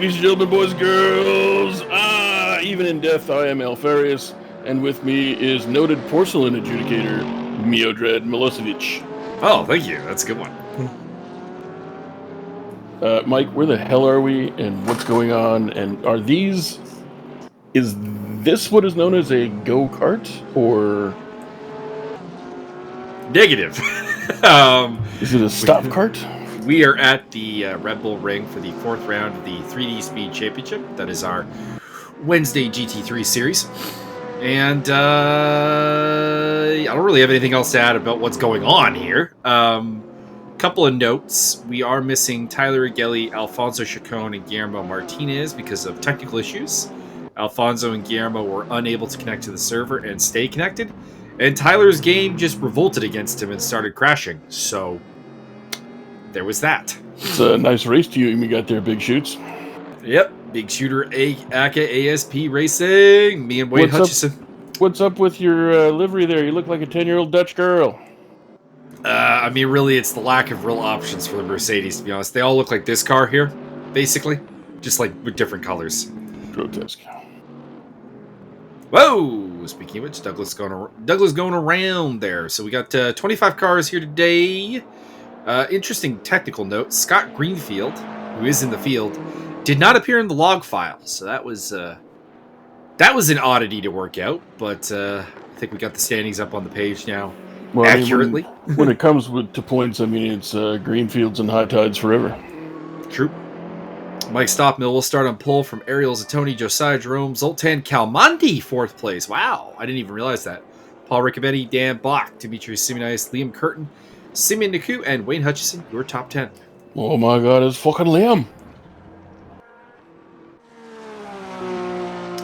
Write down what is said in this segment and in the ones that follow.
Ladies and gentlemen, boys and girls, even in death, I am Alfarius, and with me is noted porcelain adjudicator, Miodred Milosevic. Oh, thank you. That's a good one. Mike, where the hell are we, and what's going on, and is this what is known as a go-kart, or... Negative. Is it a stop kart? We are at the Red Bull Ring for the fourth round of the 3D Speed Championship. That is our Wednesday GT3 series. And I don't really have anything else to add about what's going on here. Couple of notes. We are missing Tyler Agelli, Alfonso Chacon, and Guillermo Martinez because of technical issues. Alfonso and Guillermo were unable to connect to the server and stay connected. And Tyler's game just revolted against him and started crashing. So there was that. It's a nice race to you got there, Big Shoots. Yep, Big Shooter aka ASP Racing. Me and Wayne Hutchison. What's up with your livery there? You look like a 10-year-old Dutch girl. I mean, really, it's the lack of real options for the Mercedes, to be honest. They all look like this car here, basically. Just like with different colors. Grotesque. Whoa! Speaking of which, Douglas going around there. So we got 25 cars here today. Interesting technical note. Scott Greenfield, who is in the field, did not appear in the log file. So that was an oddity to work out. But I think we got the standings up on the page now accurately. I mean, when it comes to points, I mean, it's Greenfields and high tides forever. True. Mike Stofmeel will start on pole from Ariel Zatoni, Josiah Jerome, Zoltan Kalmandi, fourth place. Wow, I didn't even realize that. Paul Riccabetti, Dan Bach, Dimitri Simonis, Liam Curtin, Simeon Naku, and Wayne Hutchison, your top 10. Oh my god, it's fucking Liam.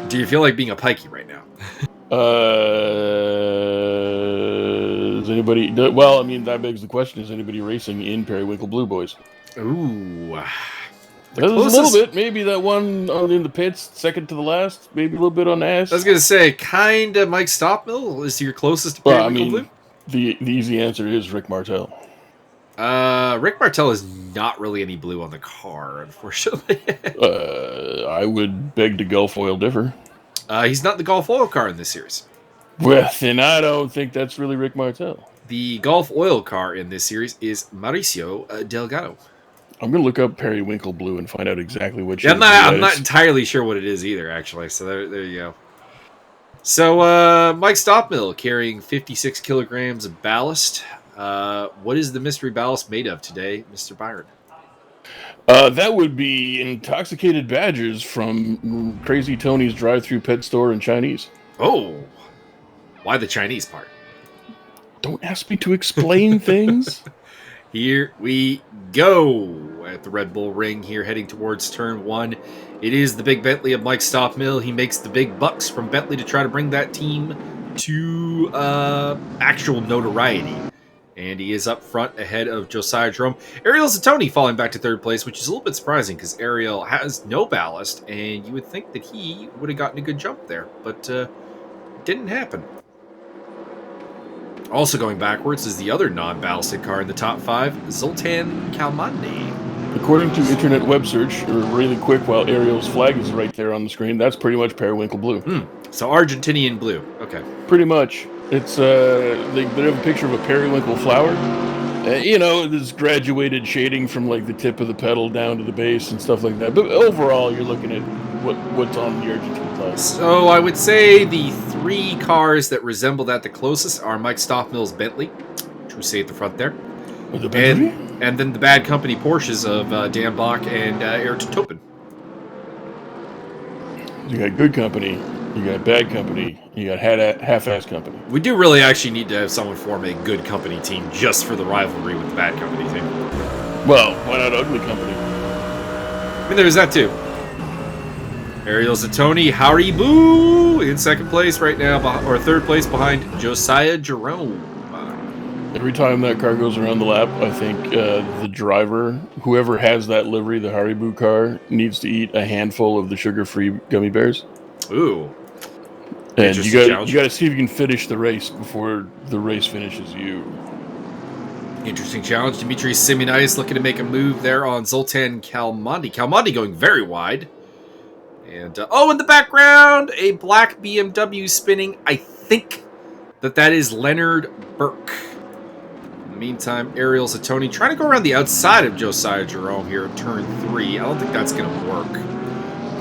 Do you feel like being a pikey right now? Is anybody... Well, I mean, that begs the question, is anybody racing in Periwinkle Blue Boys? Ooh... There's a little bit, maybe that one in the pits, second to the last, maybe a little bit on Ash. I was gonna say, kind of Mike Stofmeel is your closest to Periwinkle Blue. The easy answer is Rick Martel. Rick Martel is not really any blue on the car, unfortunately. I would beg to Gulf Oil differ. He's not the Gulf Oil car in this series. Well, then I don't think that's really Rick Martel. The Gulf Oil car in this series is Mauricio Delgado. I'm going to look up Periwinkle Blue and find out exactly what I'm not entirely sure what it is either, actually. So there you go. So Mike Stofmeel carrying 56 kilograms of ballast. What is the mystery ballast made of today, Mr. Byron? That would be intoxicated badgers from Crazy Tony's drive-through pet store in Chinese. Oh, why the Chinese part? Don't ask me to explain things. Here we go at the Red Bull Ring here, heading towards turn one. It is the big Bentley of Mike Stofmeel. He makes the big bucks from Bentley to try to bring that team to actual notoriety. And he is up front ahead of Josiah Jerome. Ariel Zatoni falling back to third place, which is a little bit surprising because Ariel has no ballast, and you would think that he would have gotten a good jump there, but it didn't happen. Also going backwards is the other non-ballasted car in the top five, Zoltan Kalmandi. According to internet web search, or really quick while Ariel's flag is right there on the screen, that's pretty much Periwinkle Blue. So Argentinian blue. Okay. Pretty much. It's they have a picture of a periwinkle flower. This graduated shading from like the tip of the pedal down to the base and stuff like that. But overall, you're looking at what's on the Argentine flag. So I would say the three cars that resemble that the closest are Mike Stofmeel's Bentley, which we see at the front there. And then the Bad Company Porsches of Dan Bach and Eric Topin. You got good company, you got bad company, you got half-ass company. We do really actually need to have someone form a good company team just for the rivalry with the bad company team. Well, why not ugly company? I mean, there's that too. Ariel Zatoni, howdy boo, in second place right now, or third place behind Josiah Jerome. Every time that car goes around the lap, I think the driver, whoever has that livery, the Haribo car, needs to eat a handful of the sugar-free gummy bears. Ooh. And you got to see if you can finish the race before the race finishes you. Interesting challenge. Dimitri Simeonitis looking to make a move there on Zoltan Kalmandi. Kalmandi going very wide. And, in the background, a black BMW spinning. I think that is Leonard Burke. In the meantime, Ariel Zatoni trying to go around the outside of Josiah Jerome here at turn 3. I don't think that's going to work.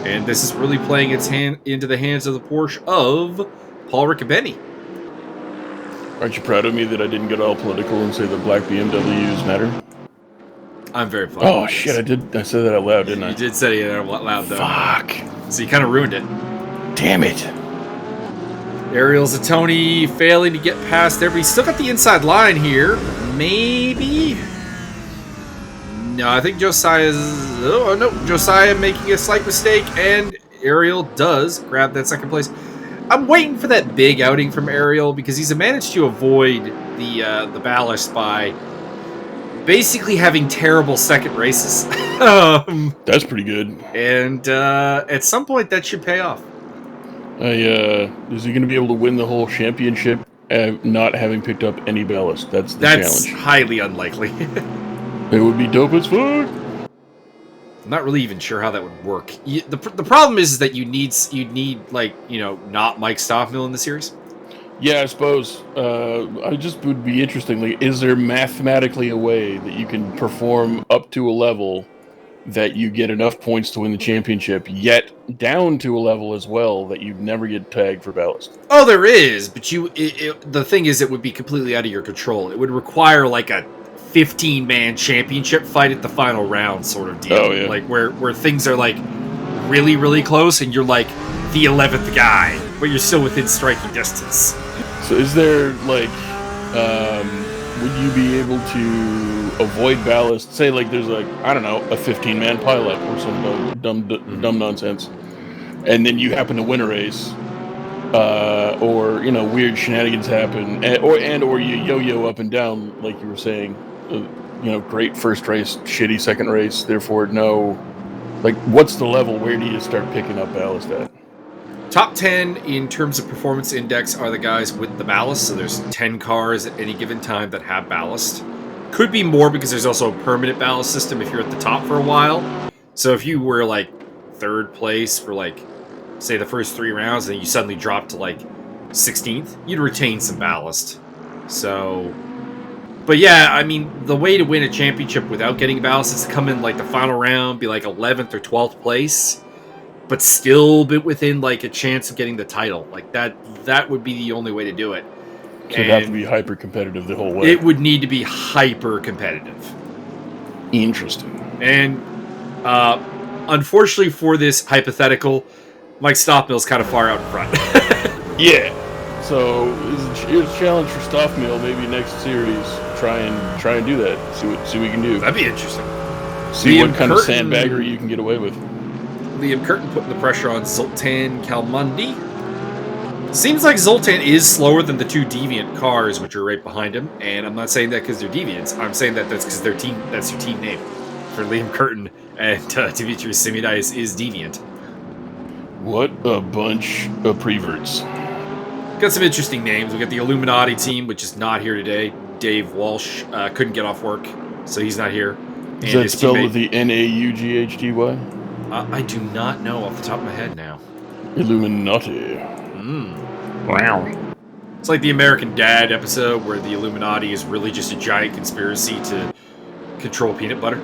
And this is really playing its hand into the hands of the Porsche of Paul Riccobeni. Aren't you proud of me that I didn't get all political and say that black BMWs matter? I'm very proud. Oh, shit, I said that out loud, didn't I? You did say it out loud, though. Fuck. So you kind of ruined it. Damn it. Ariel Zatoni failing to get past there, but he's still got the inside line here. Maybe? No, I think Josiah's... Oh, no. Josiah making a slight mistake, and Ariel does grab that second place. I'm waiting for that big outing from Ariel because he's managed to avoid the ballast by basically having terrible second races. That's pretty good. And at some point, that should pay off. Is he going to be able to win the whole championship not having picked up any ballast? That's the challenge. That's highly unlikely. It would be dope as fuck. I'm not really even sure how that would work. The problem is that you need like, not Mike Stofmeel in the series. Yeah, I suppose. I just would be interestingly, is there mathematically a way that you can perform up to a level that you get enough points to win the championship, yet down to a level as well that you never get tagged for ballast? Oh, there is, but the thing is, it would be completely out of your control. It would require like a 15-man championship fight at the final round sort of deal. Oh, yeah. Like where things are like really, really close and you're like the 11th guy, but you're still within striking distance. So is there like, would you be able to avoid ballast? Say like there's like, I don't know, a 15-man pileup or some dumb nonsense. And then you happen to win a race. Or, weird shenanigans happen. Or you yo-yo up and down, like you were saying. Great first race, shitty second race, therefore no. Like, what's the level? Where do you start picking up ballast at? Top 10 in terms of performance index are the guys with the ballast. So there's 10 cars at any given time that have ballast. Could be more because there's also a permanent ballast system if you're at the top for a while. So if you were like third place for like, say the first 3 rounds and then you suddenly drop to like 16th, you'd retain some ballast. So... But yeah, I mean, the way to win a championship without getting ballast is to come in like the final round, be like 11th or 12th place, but still be within like a chance of getting the title. Like that would be the only way to do it. So it'd have to be hyper competitive the whole way. It would need to be hyper competitive. Interesting. And unfortunately for this hypothetical, Mike Stofmeel's kind of far out in front. Yeah. So here's a challenge for Stofmeel. Maybe next series, try and do that. See what we can do. That'd be interesting. See what kind of sandbaggery you can get away with. Liam Curtin putting the pressure on Zoltan Kalmandi. Seems like Zoltan is slower than the 2 deviant cars, which are right behind him. And I'm not saying that because they're deviants. I'm saying that that's because that's their team name. For Liam Curtin and Dimitri Simeonitis is deviant. What a bunch of preverts. Got some interesting names. We got the Illuminati team, which is not here today. Dave Walsh couldn't get off work, so he's not here. Is that spelled with the Naughty? I do not know off the top of my head now. Illuminati. Wow. It's like the American Dad episode where the Illuminati is really just a giant conspiracy to control peanut butter.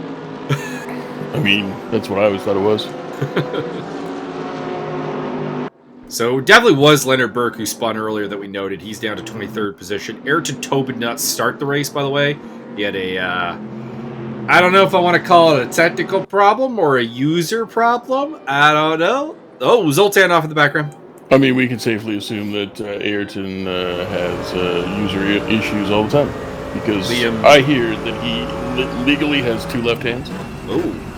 I mean, that's what I always thought it was. So definitely was Leonard Burke who spun earlier that we noted. He's down to 23rd position. Ayrton Tobe did not start the race, by the way. He had a, I don't know if I want to call it a technical problem or a user problem. I don't know. Oh, Zoltan off in the background. I mean, we can safely assume that Ayrton has user issues all the time. Because I hear that he legally has 2 left hands. Oh.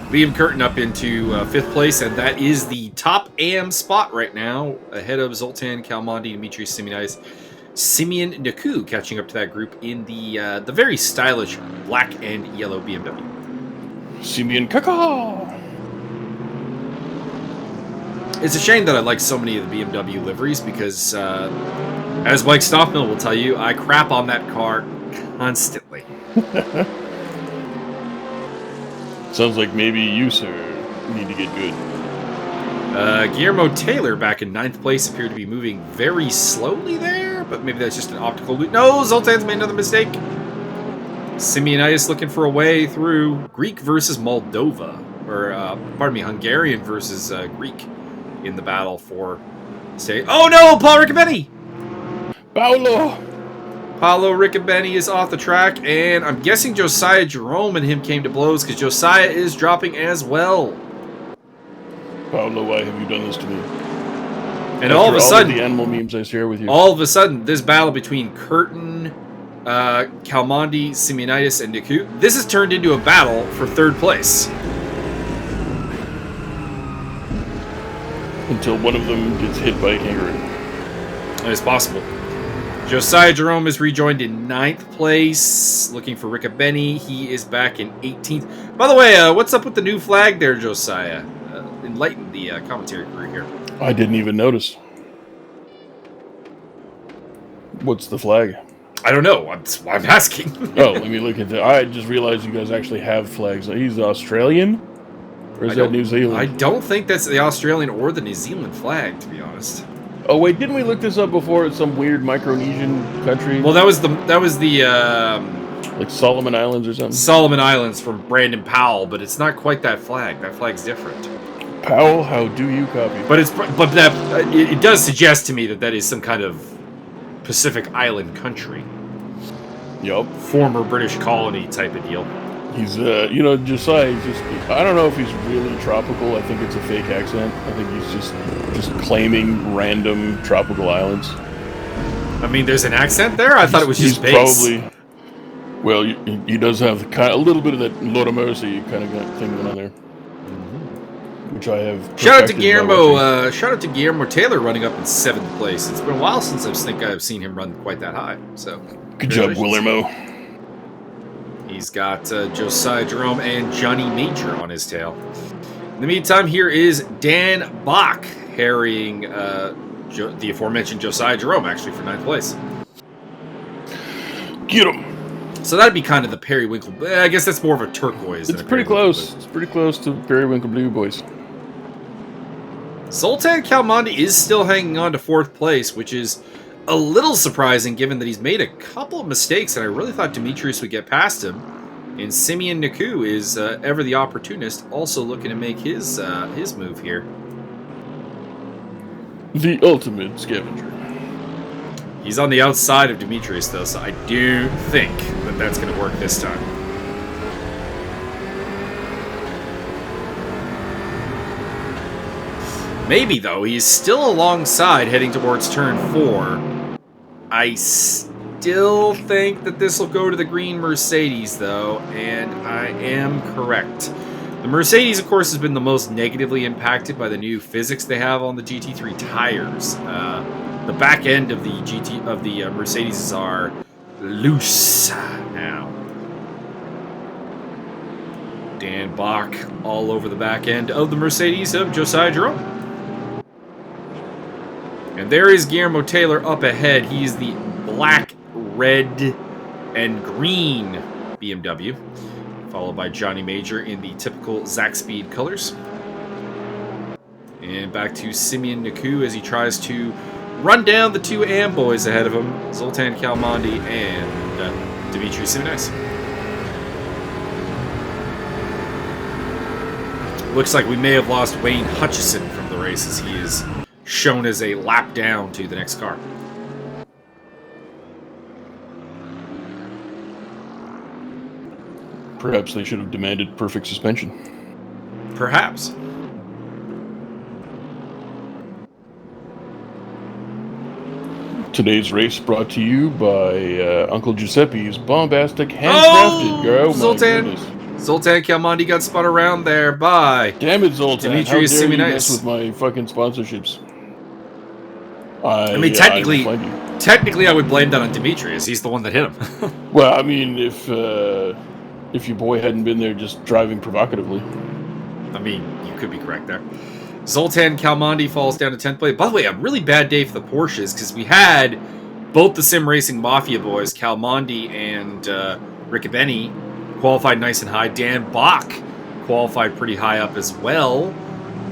Liam Curtin up into 5th place, and that is the top AM spot right now, ahead of Zoltan Kalmandi, Dimitri Simeonitis, Simeon Naku catching up to that group in the very stylish black and yellow BMW. Simeon Kaka! It's a shame that I like so many of the BMW liveries because, as Mike Stofmeel will tell you, I crap on that car constantly. Sounds like maybe you, sir, need to get good. Guillermo Taylor back in 9th place appeared to be moving very slowly there, but maybe that's just an optical loop. No, Zoltan's made another mistake. Simeonitis looking for a way through. Greek versus Moldova. Or, pardon me, Hungarian versus Greek in the battle for... Say, oh no, Paul Riccobeni! Paolo Riccobeni is off the track, and I'm guessing Josiah Jerome and him came to blows because Josiah is dropping as well. Paolo, why have you done this to me? And all of a sudden, the animal memes I share with you. all of a sudden, this battle between Curtin, Kalmandi, Simeonitis, and Niku, this has turned into a battle for 3rd place. Until one of them gets hit by a kangaroo. It's possible. Josiah Jerome is rejoined in 9th place, looking for Riccobeni. He is back in 18th. By the way, what's up with the new flag there, Josiah? Enlighten the commentary crew here. I didn't even notice. What's the flag? I don't know. That's why I'm asking. Oh, let me look at that. I just realized you guys actually have flags. He's Australian? Or is that New Zealand? I don't think that's the Australian or the New Zealand flag, to be honest. Oh wait, didn't we look this up before? It's some weird Micronesian country. Well, that was the like Solomon Islands or something. Solomon Islands from Brandon Powell, but it's not quite that flag. That flag's different. Powell, how do you copy? But it does suggest to me that is some kind of Pacific Island country. Yup. Former British colony type of deal. He's Josiah. He's just. I don't know if he's really tropical. I think it's a fake accent. I think he's just claiming random tropical islands. I mean, there's an accent there. I thought it was just base. Probably. Well, he does have a little bit of that Lord of Mercy kind of thing going on there, which I have. Shout out to Guillermo. Shout out to Guillermo Taylor running up in 7th place. It's been a while since I've seen him run quite that high. So good job, Guillermo. He's got Josiah Jerome and Johnny Major on his tail. In the meantime, here is Dan Bach harrying the aforementioned Josiah Jerome, actually, for 9th place. Get him! So that'd be kind of the periwinkle. I guess that's more of a turquoise. It's pretty close. It's pretty close to periwinkle blue, boys. Zoltan Kalmandi is still hanging on to 4th place, which is a little surprising given that he's made a couple of mistakes, and I really thought Demetrius would get past him. And Simeon Niku is ever the opportunist, also looking to make his move here. The ultimate scavenger. He's on the outside of Demetrius, though, so I do think that that's going to work this time. Maybe, though. He's still alongside heading towards turn 4. I still think that this will go to the green Mercedes, though, and I am correct. The Mercedes, of course, has been the most negatively impacted by the new physics they have on the GT3 tires. The back end of the Mercedes are loose now. Dan Bach all over the back end of the Mercedes of Josiah Jerome. And there is Guillermo Taylor up ahead. He's the black, red, and green BMW, followed by Johnny Major in the typical Zach Speed colors. And back to Simeon Niku as he tries to run down the 2 AM boys ahead of him, Zoltan Kalmandi and Dimitri Simeonitis. Looks like we may have lost Wayne Hutchison from the race as he is shown as a lap down to the next car. Perhaps they should have demanded perfect suspension. Perhaps. Today's race brought to you by Uncle Giuseppe's bombastic handcrafted. Oh, Zoltan Kalmandi got spun around there by... Damn it, Zoltan. Demetrius How dare you Simeonitis. mess with my fucking sponsorships. I mean, technically, I would blame that on Demetrius. He's the one that hit him. Well, I mean, if your boy hadn't been there just driving provocatively. I mean, you could be correct there. Zoltan Kalmandi falls down to 10th place. By the way, a really bad day for the Porsches because we had both the Sim Racing Mafia boys, Kalmandi and Riccobeni qualified nice and high. Dan Bach qualified pretty high up as well.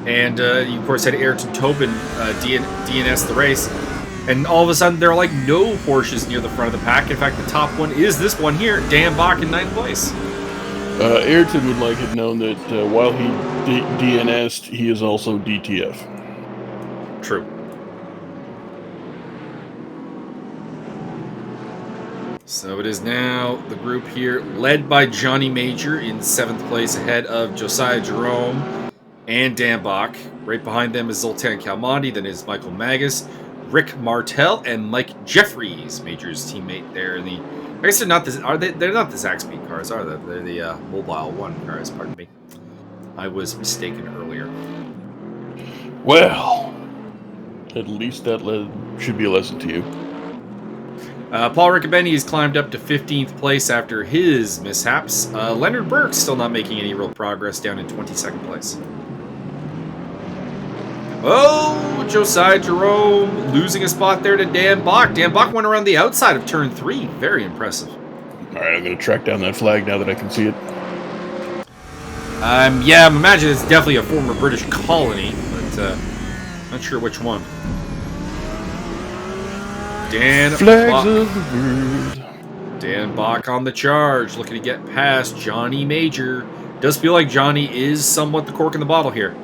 And you, of course, had Ayrton Tobin DNS the race. And all of a sudden, there are like no Porsches near the front of the pack. In fact, the top one is this one here, Dan Bach in 9th place. Ayrton would like it known that while he DNS'd, he is also DTF. True. So it is now the group here, led by Johnny Major in 7th place, ahead of Josiah Jerome and Dan Bach. Right behind them is Zoltan Kalmandi, then is Michael Magas, Rick Martel, and Mike Jeffries, Major's teammate there in the. I guess they're not the. Are they? They're not the Zach Speed cars, are they? They're the Mobile One cars. Pardon me. I was mistaken earlier. Well, at least that should be a lesson to you. Paul Riccobeni has climbed up to 15th place after his mishaps. Leonard Burke still not making any real progress, down in 22nd place. Oh, Josiah Jerome losing a spot there to Dan Bach. Dan Bach went around the outside of turn 3. Very impressive. All right, I'm going to track down that flag now that I can see it. Yeah, I'm imagining it's definitely a former British colony, but not sure which one. Dan Flags Bach. of the world. Dan Bach on the charge, looking to get past Johnny Major. Does feel like Johnny is somewhat the cork in the bottle here.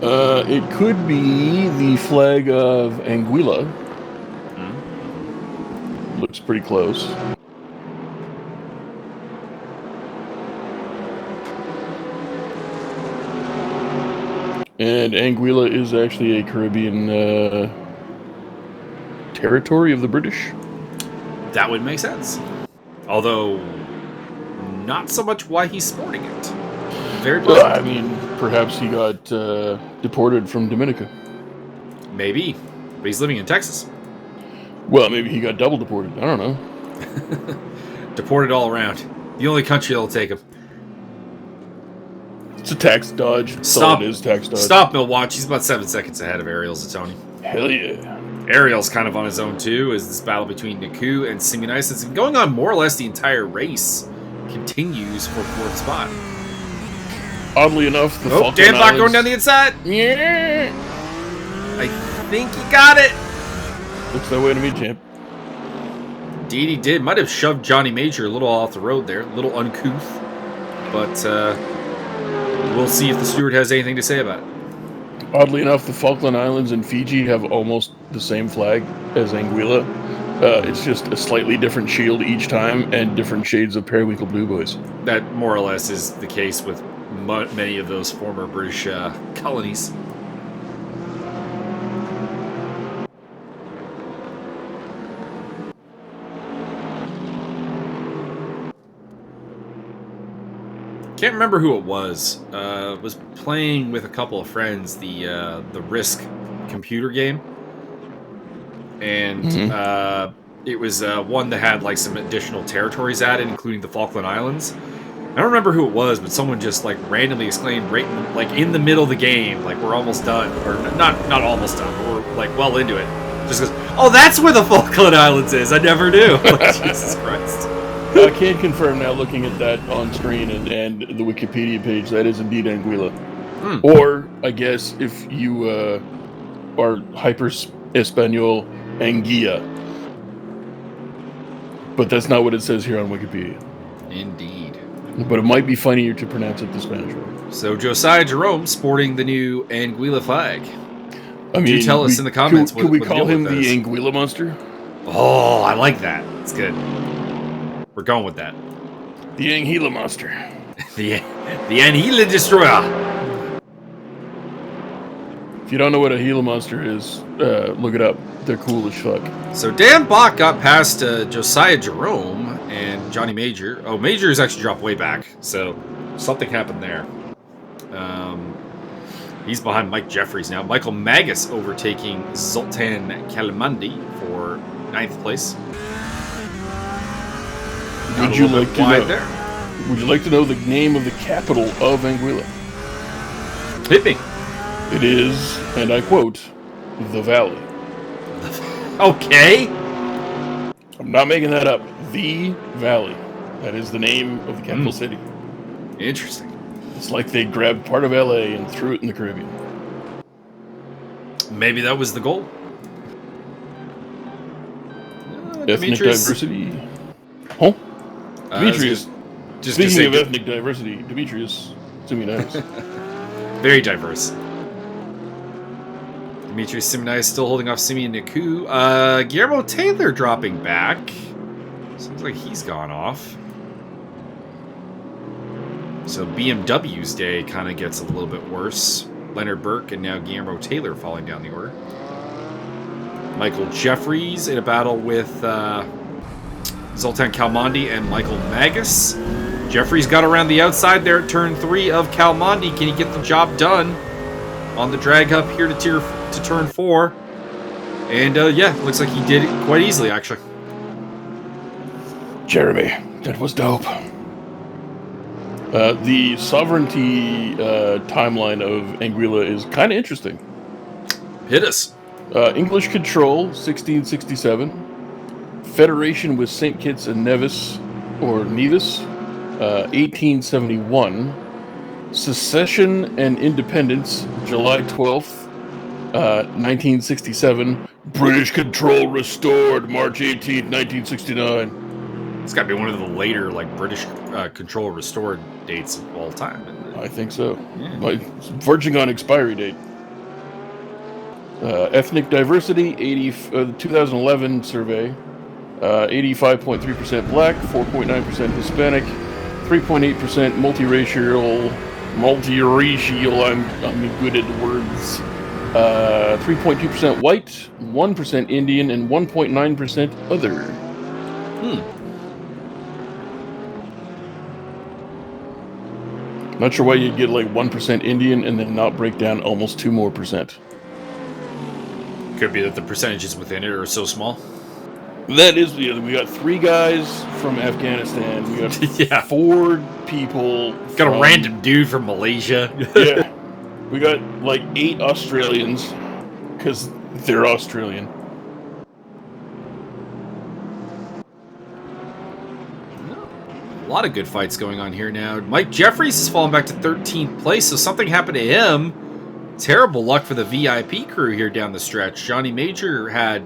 It could be the flag of Anguilla. Looks pretty close. And Anguilla is actually a Caribbean territory of the British. That would make sense. Although, not so much why he's sporting it. Very pleasant. I mean, perhaps he got deported from Dominica. Maybe. But he's living in Texas. Well, maybe he got double deported. I don't know. Deported all around. The only country that'll take him. It's a tax dodge. That's Stop. all it is, tax dodge. Stofmeel watch. He's about 7 seconds ahead of Ariel Zatoni. Hell yeah. Ariel's kind of on his own too, as this battle between Naku and Simunice has been going on more or less the entire race. Continues for 4th spot. Oddly enough, the Falkland Dan Bach Islands... going down the inside. Yeah. I think he got it. Looks that way to me, champ. Indeed he did. Might have shoved Johnny Major a little off the road there. A little uncouth. But we'll see if the steward has anything to say about it. Oddly enough, the Falkland Islands and Fiji have almost the same flag as Anguilla. It's just a slightly different shield each time and different shades of periwinkle blue boys. That more or less is the case with many of those former British colonies. Can't remember who it was. Was playing with a couple of friends the Risk computer game, and it was one that had like some additional territories added, including the Falkland Islands. I don't remember who it was, but someone just like randomly exclaimed right in the middle of the game, like we're almost done, or not almost done, but we're like well into it. Just goes, oh, that's where the Falkland Islands is. I never knew. Like, Jesus Christ. I can confirm now, looking at that on screen and the Wikipedia page, that is indeed Anguilla. Or, I guess, if you are hyper-Espanol, Anguilla. But that's not what it says here on Wikipedia. Indeed. But it might be funnier to pronounce it the Spanish way. So Josiah Jerome sporting the new Anguilla flag. I mean, do tell us in the comments. Could we call him the Anguilla Monster? Oh, I like that. It's good. We're going with that. The Anguilla Monster. the Anguilla Destroyer. If you don't know what a Gila Monster is, look it up. They're cool as fuck. So Dan Bach got past Josiah Jerome and Johnny Major. Oh, Major has actually dropped way back, so something happened there. He's behind Mike Jeffries now. Michael Magas overtaking Zoltan Kalmandi for 9th place. Would you like to know? Would you like to know the name of the capital of Anguilla? Hit me. It is, and I quote, the Valley. Okay. I'm not making that up. the Valley. That is the name of the capital city. Interesting. It's like they grabbed part of LA and threw it in the Caribbean. Maybe that was the goal. Ethnic diversity. Oh, Demetrius. Speaking of ethnic diversity, Demetrius Simeonidis. Very diverse. Demetrius Simeonidis still holding off Simeon Naku. Guillermo Taylor dropping back. Seems like he's gone off. So BMW's day kind of gets a little bit worse. Leonard Burke and now Guillermo Taylor falling down the order. Michael Jeffries in a battle with Zoltan Kalmandi and Michael Magas. Jeffries got around the outside there at turn 3 of Kalmandi. Can he get the job done on the drag up here to turn 4? And yeah, looks like he did it quite easily, actually. Jeremy, that was dope. The sovereignty timeline of Anguilla is kind of interesting. Hit us. English control, 1667. Federation with St. Kitts and Nevis, or Nevis, 1871. Secession and independence, July 12th, 1967. British control restored, March 18th, 1969. It's got to be one of the later, like, British control restored dates of all time. I think so. Yeah. It's verging on expiry date. Ethnic diversity, 2011 survey, 85.3% black, 4.9% Hispanic, 3.8% multiracial, I'm good at words, 3.2% white, 1% Indian, and 1.9% other. Not sure why you'd get like 1% Indian and then not break down almost 2 more percent. Could be that the percentages within it are so small. That is, we got 3 guys from Afghanistan. We got 4 people. Got a random dude from Malaysia. Yeah. We got like 8 Australians because they're Australian. A lot of good fights going on here now. Mike Jeffries has fallen back to 13th place, so something happened to him. Terrible luck for the VIP crew here down the stretch. Johnny Major had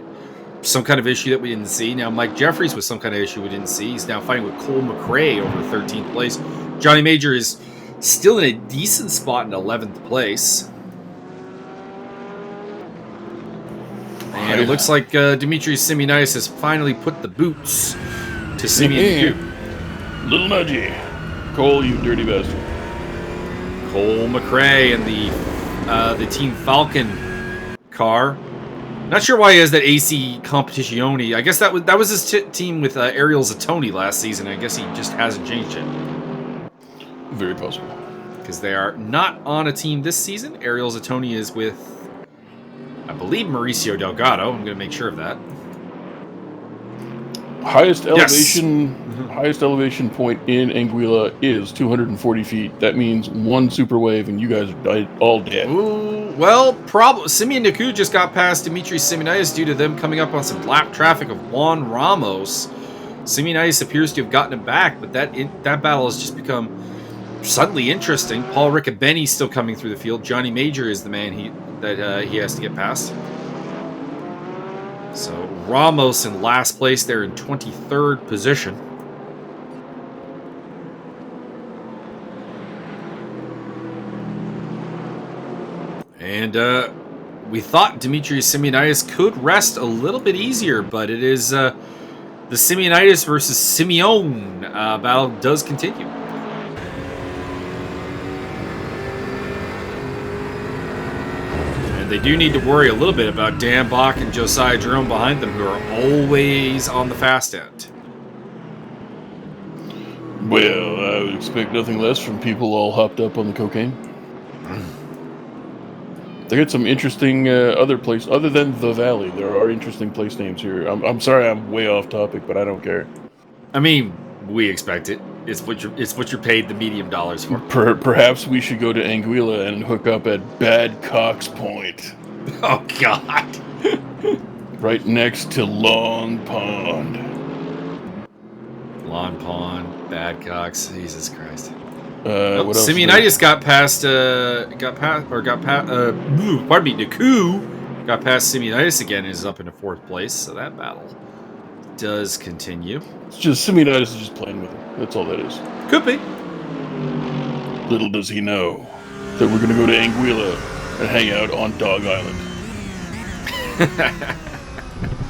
some kind of issue that we didn't see. Now Mike Jeffries with some kind of issue we didn't see. He's now fighting with Cole McRae over 13th place. Johnny Major is still in a decent spot in 11th place. And it looks like Demetrius Simeonidis has finally put the boots to Simeon Naku. Little nudgy. Cole, you dirty bastard. Cole McRae and the Team Falcon car. Not sure why he has that AC Competizione. I guess that was his team with Ariel Zatoni last season. I guess he just hasn't changed it. Very possible. Because they are not on a team this season. Ariel Zatoni is with, I believe, Mauricio Delgado. I'm going to make sure of that. Highest elevation point in Anguilla is 240 feet. That means 1 super wave, and you guys are all dead. Ooh, well, Simeon Naku just got past Demetrius Simeonidis due to them coming up on some lap traffic of Juan Ramos. Simeonidis appears to have gotten him back, but that battle has just become suddenly interesting. Paul Riccobeni still coming through the field. Johnny Major is the man he has to get past. So Ramos in last place there in 23rd position. And we thought Demetrius Simeonidis could rest a little bit easier, but it is the Simeonidis versus Simeon battle does continue. And they do need to worry a little bit about Dan Bach and Josiah Jerome behind them, who are always on the fast end. Well, I would expect nothing less from people all hopped up on the cocaine. They got some interesting other place other than the Valley. There are interesting place names here. I'm sorry, I'm way off topic, but I don't care. I mean, we expect it. It's what you're paid the medium dollars for. Perhaps we should go to Anguilla and hook up at Bad Cox Point. Oh God! Right next to Long Pond. Lawn Pond, Badcocks, Jesus Christ. What else? Simeonitis got past, pardon me, Naku got past Simeonitis again and is up into 4th place, so that battle does continue. It's just Simeonitis is just playing with him. That's all that is. Could be. Little does he know that we're going to go to Anguilla and hang out on Dog Island.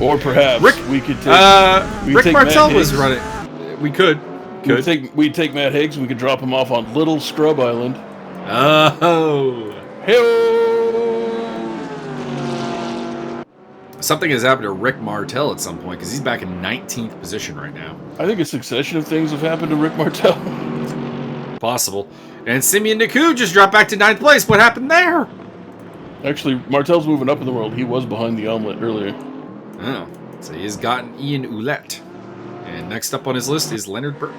Or perhaps we could take Rick Martel was running. We could. We'd take Matt Higgs and we could drop him off on Little Scrub Island. Oh. Hey. Something has happened to Rick Martel at some point because he's back in 19th position right now. I think a succession of things have happened to Rick Martel. Possible. And Simeon Naku just dropped back to 9th place. What happened there? Actually, Martel's moving up in the world. He was behind the omelet earlier. Oh, so he has gotten Ian Ouellette. And next up on his list is Leonard Burke.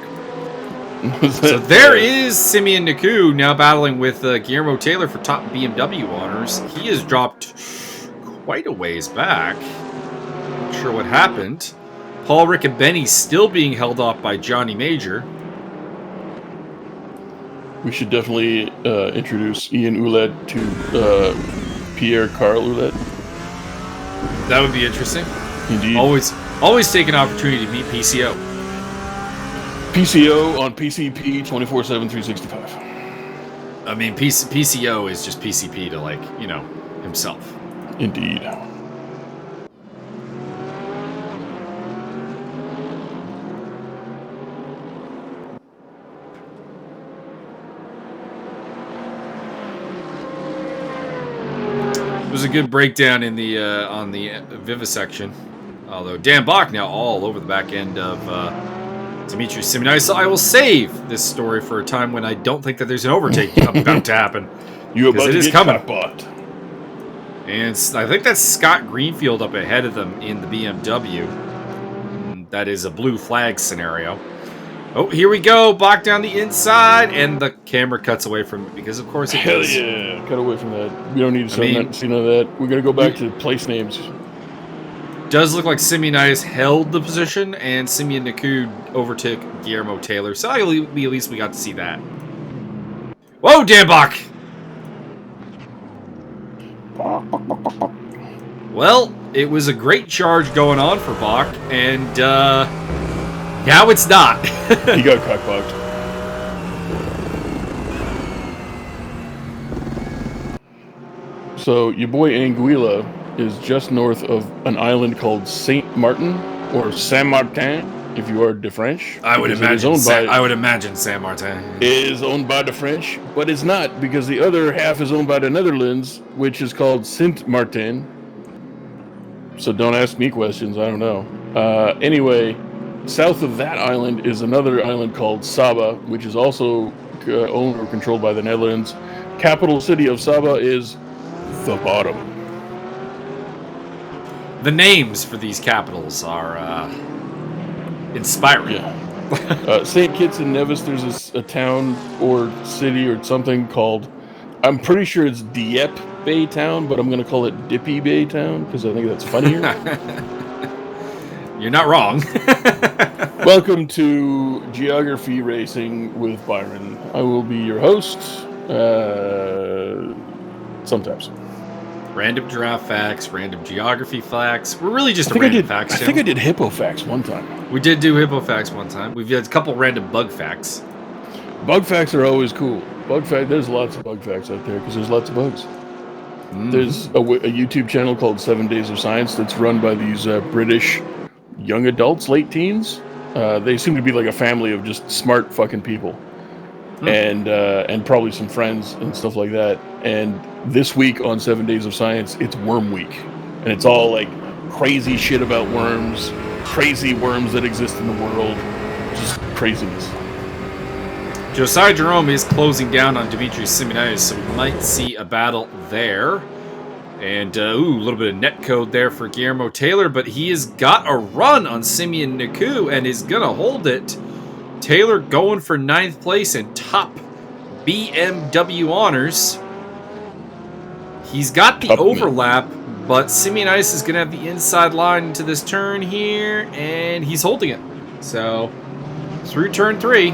So there is Simeon Naku now battling with Guillermo Taylor for top BMW honors. He has dropped quite a ways back. Not sure what happened. Paul Riccobeni still being held off by Johnny Major. We should definitely introduce Ian Ouellette to Pierre Carl Ouellette. That would be interesting. Indeed. Always take an opportunity to meet PCO. PCO on PCP 24/7 365. I mean, PCO is just PCP to, like, you know, himself. Indeed. It was a good breakdown in the on the vivisection. Although Dan Bach now all over the back end of Dimitri Simeonitis. So I will save this story for a time when I don't think that there's an overtake about to happen. You about to is get coming. bought. And I think that's Scott Greenfield up ahead of them in the BMW. That is a blue flag scenario. Oh, here we go. Bach down the inside, and the camera cuts away from it because, of course, it Hell does. yeah. Cut away from that. We don't need to see none of that. We're going to go back to place names. Does look like Simeonitis held the position, and Simeon Naku overtook Guillermo Taylor. So at least we got to see that. Whoa, Dan Bach! Well, it was a great charge going on for Bach, and now it's not. He got cockblocked. So your boy Anguilla is just north of an island called Saint Martin or Saint Martin, if you are de French. I would imagine Saint Martin is owned by the French, but it's not because the other half is owned by the Netherlands, which is called Saint Martin. So don't ask me questions. I don't know. Anyway, south of that island is another island called Saba, which is also owned or controlled by the Netherlands. Capital city of Saba is the Bottom. The names for these capitals are inspiring. Yeah. St. Kitts and Nevis, there's a town or city or something called, I'm pretty sure it's Dieppe Bay Town, but I'm going to call it Dippy Bay Town because I think that's funnier. You're not wrong. Welcome to Geography Racing with Byron. I will be your host sometimes. Random giraffe facts, random geography facts. We're really just a random facts channel. I think I did hippo facts one time. We did do hippo facts one time. We've had a couple random bug facts. Bug facts are always cool. There's lots of bug facts out there because there's lots of bugs. Mm-hmm. There's a YouTube channel called 7 Days of Science that's run by these British young adults, late teens. They seem to be like a family of just smart fucking people. And probably some friends and stuff like that. And this week on 7 Days of Science, it's Worm Week. And it's all like crazy shit about worms, crazy worms that exist in the world, just craziness. Josiah Jerome is closing down on Dimitri Simeonitis, so we might see a battle there. And, a little bit of net code there for Guillermo Taylor, but he has got a run on Simeon Naku and is going to hold it. Taylor going for 9th place and top BMW honors. He's got the overlap, but Simeonitis is going to have the inside line into this turn here, and he's holding it. So through turn 3,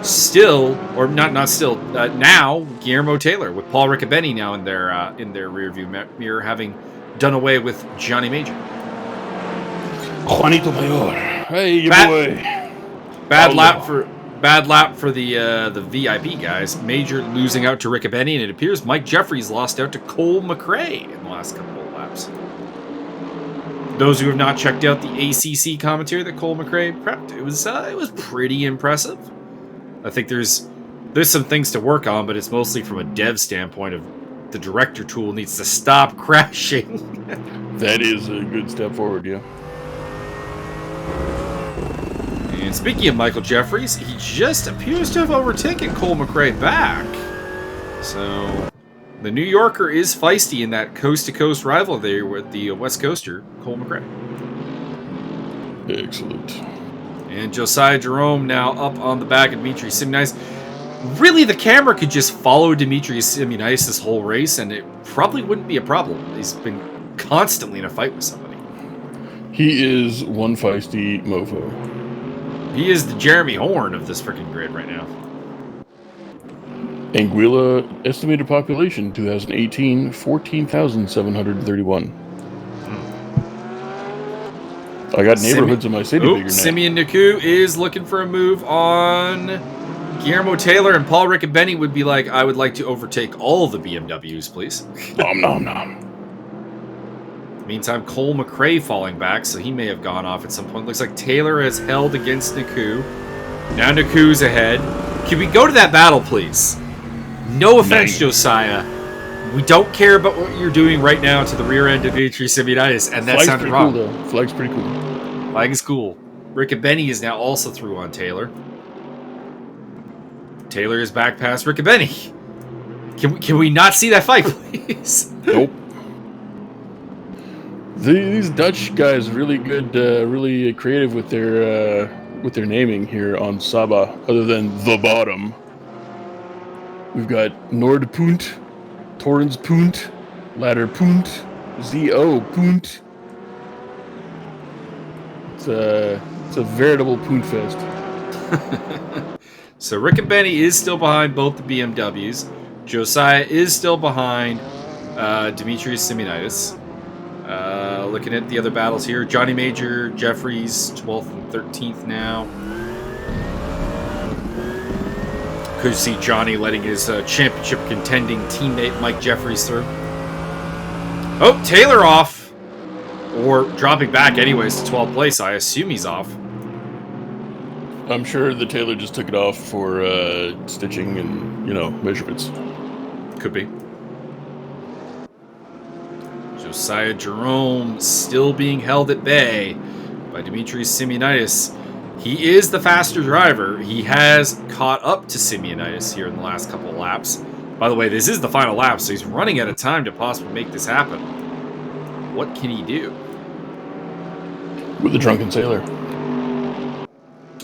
still, or not still, now Guillermo Taylor with Paul Riccobeni now in their rearview mirror, having done away with Johnny Major. Juanito Mayor. Hey, your boy. Bad lap for the VIP guys. Major losing out to Riccobeni, and it appears Mike Jeffries lost out to Cole McRae in the last couple of laps. Those who have not checked out the ACC commentary that Cole McRae prepped, it was pretty impressive. I think there's some things to work on, but it's mostly from a dev standpoint of the director tool needs to stop crashing. That is a good step forward, yeah. And speaking of Michael Jeffries, he just appears to have overtaken Cole McRae back. So the New Yorker is feisty in that coast-to-coast rival there with the West Coaster, Cole McRae. Excellent. And Josiah Jerome now up on the back of Dimitri Simunitis. Really, the camera could just follow Dimitri Simunitis this whole race, and it probably wouldn't be a problem. He's been constantly in a fight with somebody. He is one feisty mofo. He is the Jeremy Horn of this freaking grid right now. Anguilla estimated population 2018 14,731. I got neighborhoods in my city bigger now. Simeon Naku is looking for a move on Guillermo Taylor, and Paul Riccobeni would be like, I would like to overtake all the BMWs, please. Nom nom nom. Meantime, Cole McRae falling back, so he may have gone off at some point. Looks like Taylor has held against Naku. Now Naku's ahead. Can we go to that battle, please? No offense, Josiah. We don't care about what you're doing right now to the rear end of Dimitri Simunitis, and that sounded wrong. Cool, though. Flag's pretty cool. Flag is cool. Riccobeni is now also through on Taylor. Taylor is back past Riccobeni. Can we not see that fight, please? Nope. These Dutch guys are really good, really creative with their naming here on Saba. Other than the bottom, we've got Noordpunt, Torrenspunt, Ladderpunt, ZO Punt. It's a veritable punt fest. So Riccobeni is still behind both the BMWs. Josiah is still behind Dimitri Simunitis. Looking at the other battles here, Johnny Major, Jeffries, 12th and 13th now. Could see Johnny letting his championship contending teammate Mike Jeffries through. Oh, Taylor off. Or dropping back anyways to 12th place. I assume he's off. I'm sure the Taylor just took it off for stitching and, measurements. Could be. Josiah Jerome still being held at bay by Dimitri Simunitis. He is the faster driver. He has caught up to Simunitis here in the last couple of laps. By the way, this is the final lap, so he's running out of time to possibly make this happen. What can he do? With the drunken sailor.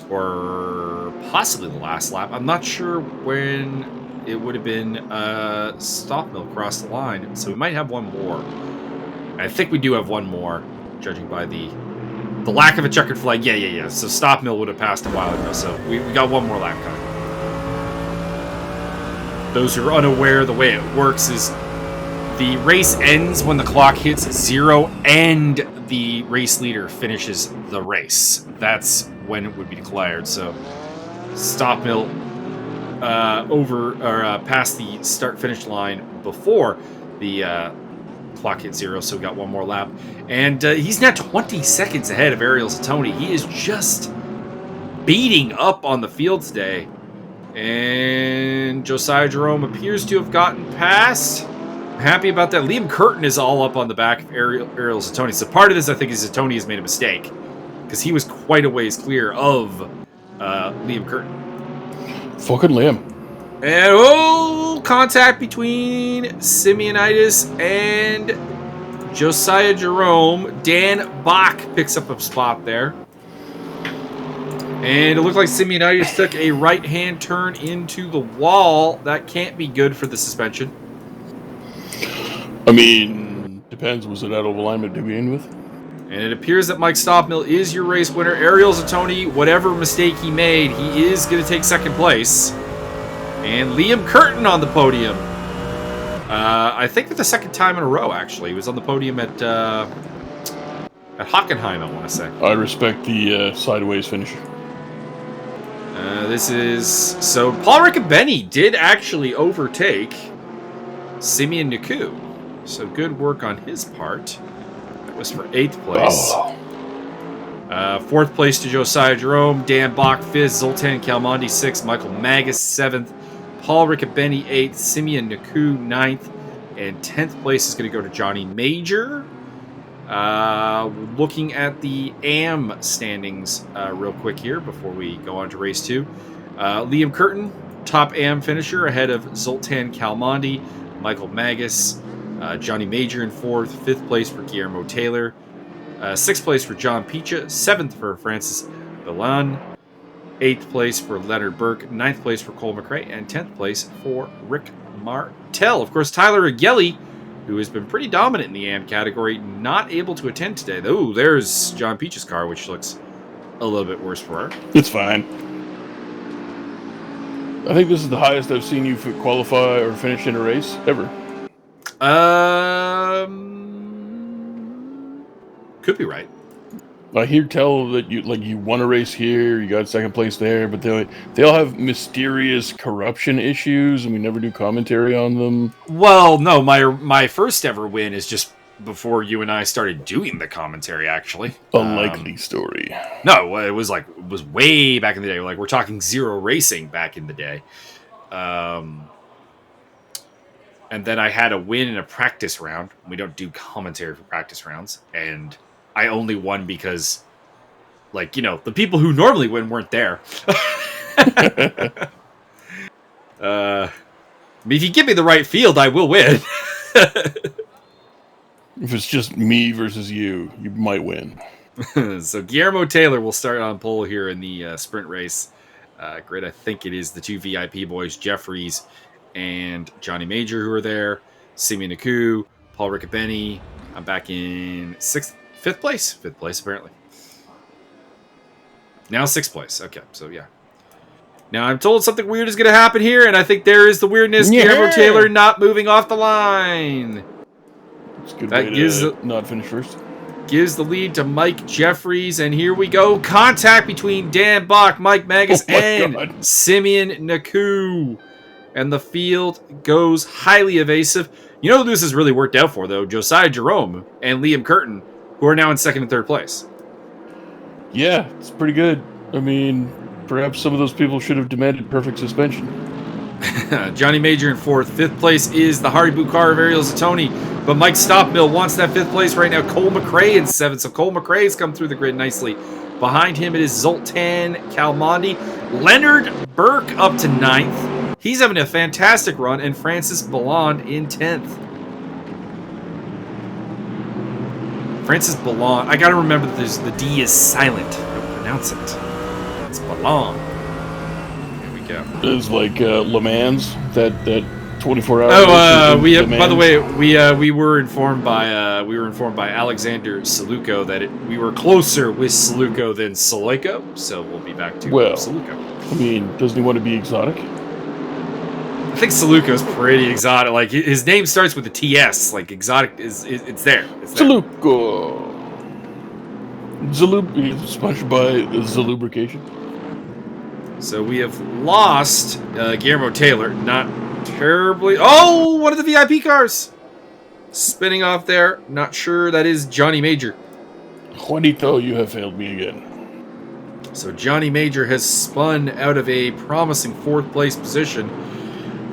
Or possibly the last lap. I'm not sure when it would have been Stofmeel across the line, so we might have one more. I think we do have one more, judging by the lack of a checkered flag. Yeah. So Stofmeel would have passed a while ago, so we got one more lap coming. Those who are unaware, the way it works is the race ends when the clock hits 0 and the race leader finishes the race. That's when it would be declared. So Stofmeel past the start-finish line before the clock hit 0, so we got one more lap. And he's now 20 seconds ahead of Ariel Zatoni. He is just beating up on the field today. And Josiah Jerome appears to have gotten past. I'm happy about that. Liam Curtin is all up on the back of Ariel Zatoni. So part of this, I think, is Zatoni has made a mistake, because he was quite a ways clear of Liam Curtin. Fucking Liam. And contact between Simunitis and Josiah Jerome. Dan Bach picks up a spot there. And it looked like Simunitis took a right-hand turn into the wall. That can't be good for the suspension. I mean, depends. Was it out of alignment to begin with? And it appears that Mike Stofmeel is your race winner. Ariel Zatoni, whatever mistake he made, he is going to take second place. And Liam Curtin on the podium. I think for the second time in a row, actually. He was on the podium at Hockenheim, I want to say. I respect the sideways finish. So Paul Riccobeni did actually overtake Simeon Naku. So good work on his part. That was for 8th place. Oh. 4th place to Josiah Jerome, Dan Bach 5th, Zoltan Kalmandi 6th, Michael Magas 7th, Paul Riccobeni 8th, Simeon Naku 9th, and 10th place is going to go to Johnny Major. Looking at the AM standings real quick here before we go on to race 2. Liam Curtin, top AM finisher ahead of Zoltan Kalmandi, Michael Magas, Johnny Major in 4th, 5th place for Guillermo Taylor, 6th place for John Picha, 7th for Francis Villan, 8th place for Leonard Burke, 9th place for Cole McRae, and 10th place for Rick Martell. Of course, Tyler Agelli, who has been pretty dominant in the AM category, not able to attend today. Oh, there's John Peach's car, which looks a little bit worse for her. It's fine. I think this is the highest I've seen you qualify or finish in a race ever. Could be right. I hear tell that you won a race here, you got second place there, but they all have mysterious corruption issues, and we never do commentary on them. Well, no, my first ever win is just before you and I started doing the commentary. Actually, a likely story. No, it was way back in the day. Like, we're talking Zero Racing back in the day. And then I had a win in a practice round. We don't do commentary for practice rounds, and I only won because, the people who normally win weren't there. I mean, if you give me the right field, I will win. If it's just me versus you might win. So Guillermo Taylor will start on pole here in the sprint race. Great, I think it is the 2 VIP boys, Jeffries and Johnny Major, who are there. Simeon Naku, Paul Riccobeni. I'm back in 5th place apparently. Now 6th place. Okay, so yeah. Now I'm told something weird is going to happen here, and I think there is the weirdness. Yeah. Guillermo Taylor not moving off the line. It's a good way to not finish first. Gives the lead to Mike Jeffries, and here we go. Contact between Dan Bach, Mike Magas, and Simeon Naku. And the field goes highly evasive. You know who this has really worked out for, though? Josiah Jerome and Liam Curtin, who are now in 2nd and 3rd place. Yeah, it's pretty good. I mean, perhaps some of those people should have demanded perfect suspension. Johnny Major in 4th. 5th place is the Haribo car of Ariel Zatoni. But Mike Stofmeel wants that 5th place right now. Cole McRae in 7th. So Cole McRae has come through the grid nicely. Behind him, it is Zoltan Kalmandi. Leonard Burke up to 9th. He's having a fantastic run. And Francis Ballon in 10th. Francis Ballon. I got to remember that the D is silent. Don't pronounce it. It's Ballon. It's like Le Mans, that 24-hour. By the way, we were informed by Alexander Saluko that we were closer with Saluko than Saloiko, so we'll be back to Saluko. I mean, doesn't he want to be exotic? I think Saluko's pretty exotic. Like, his name starts with a TS. Like, exotic it's there. Saluko. Sponsored by Zalubrication. So we have lost Guillermo Taylor. Not terribly. Oh, one of the VIP cars. Spinning off there. Not sure that is Johnny Major. Juanito, you have failed me again. So Johnny Major has spun out of a promising 4th place position.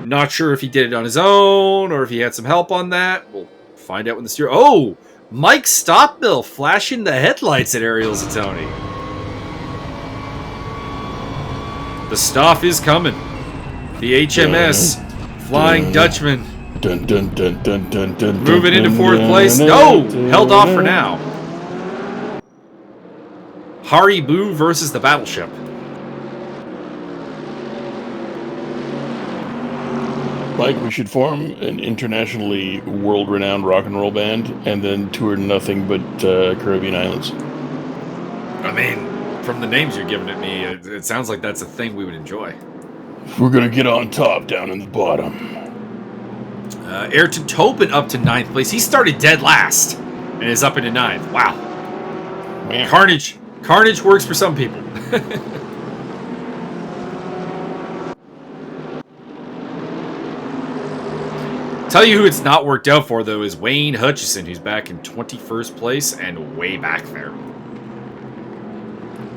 Not sure if he did it on his own or if he had some help on that. We'll find out when the steer. Oh, Mike Stofmeel flashing the headlights at Ariel Zatoni. The Stoff is coming. The HMS Flying Dutchman. Dun, dun, dun, dun, dun, dun, moving into 4th place. No! Held off for now. Haribo versus the Battleship. Mike, we should form an internationally world-renowned rock and roll band and then tour nothing but Caribbean islands. I mean, from the names you're giving at me, it sounds like that's a thing we would enjoy. We're gonna get on top down in the bottom. Ayrton Tobin up to 9th place. He started dead last and is up into 9th. Wow. Man. Carnage. Carnage works for some people. Tell you who it's not worked out for, though, is Wayne Hutchison, who's back in 21st place and way back there.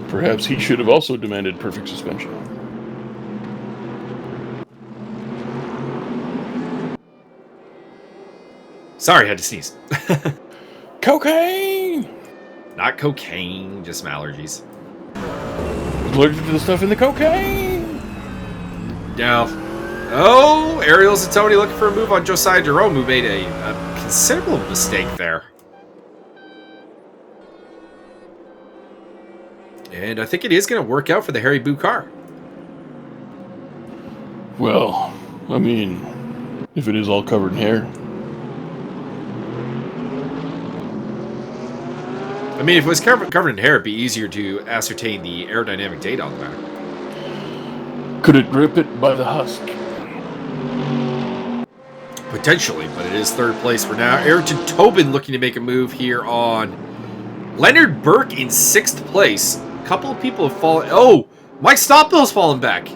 Perhaps he should have also demanded perfect suspension. Sorry, I had to sneeze. Cocaine! Not cocaine, just some allergies. Allergic to the stuff in the cocaine! Now, Ariel Zatoni looking for a move on Josiah Jerome, who made a considerable mistake there. And I think it is going to work out for the Harry Boo car. Well, I mean, if it is all covered in hair. I mean, if it was covered in hair, it'd be easier to ascertain the aerodynamic data on the matter. Could it grip it by the husk? Potentially, but it is 3rd place for now. Ayrton Tobin looking to make a move here on Leonard Burke in 6th place. A couple of people have fallen. Oh, Mike Stofmeel's fallen back.